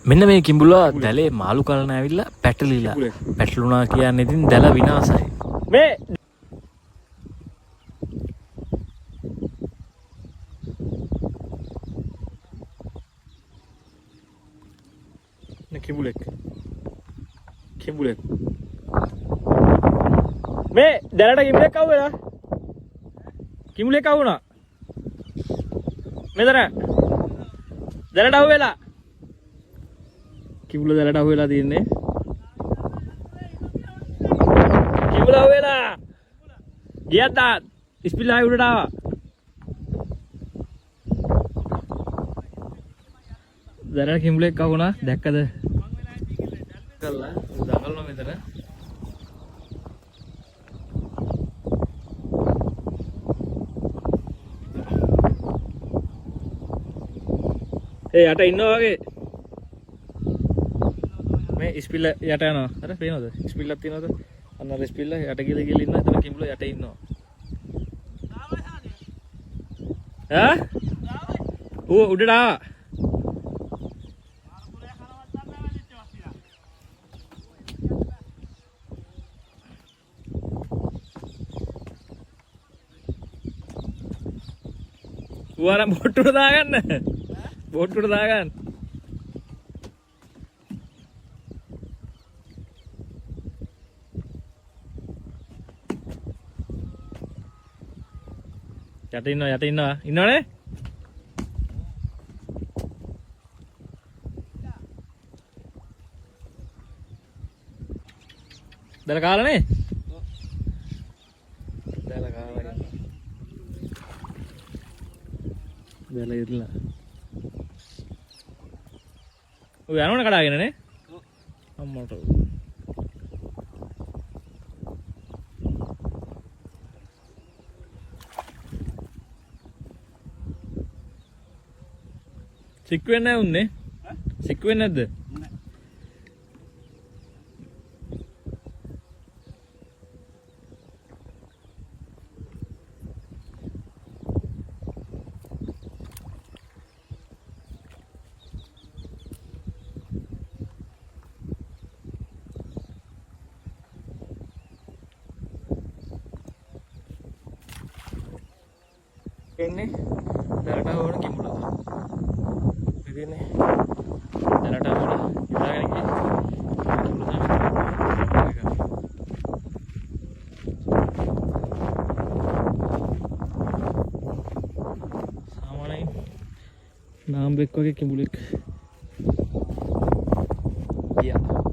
මෙන්න මේ කිඹුලා දැලේ මාළු කලන ඇවිල්ලා පැටලිලා පැටලුණා කියන්නේ ඉතින් දැල විනාසයි. මේ කිඹුලෙක් මේ දැලට කිඹුලෙක් ආව වෙලා කිඹුලෙක් ආවුණා මෙතන දැලට ආව වෙලා කිඹුල දැලට ආව වෙලා තියන්නේ කිඹුල ආව වෙලා ගියත් තාත් ඉස්පිල්ලා උඩට ආවා දැලට කිඹුලෙක් ආවුණා දැක්කද කළා දඟලනවා මෙතන යට ඉන්නවා වගේ මේ ඉස්පිල්ල යට යනවා අර පේනවද ඉස්පිල්ලක් තියෙනවද අන්න අර ඉස්පිල්ල යට ගිහලා ඉන්නවා එතන කිඹුල යට ඉන්නවා ඈ ඌ උඩට ආවා ඌ අර බොට්ටුට දාගන්න බොට්ටුට දාගන්න යට ඉන්නවා ඉන්නවනේ දැල කාලානේ දැල කාලා දැල ඉරලා ඔය යනවනේ කඩාගෙන නේ අම්මට සික් වෙන්නේ නැහැ උන්නේ සික් වෙන්නේ නැද්ද එන්නේ දැලට ඕන කිඹුලා ඉතින්නේ දැලට ඕන ඉඳගෙන ගියේ කිඹුලා සාමාන්‍යයෙන් නාම්බෙක් වගේ කිඹුලෙක් ගියා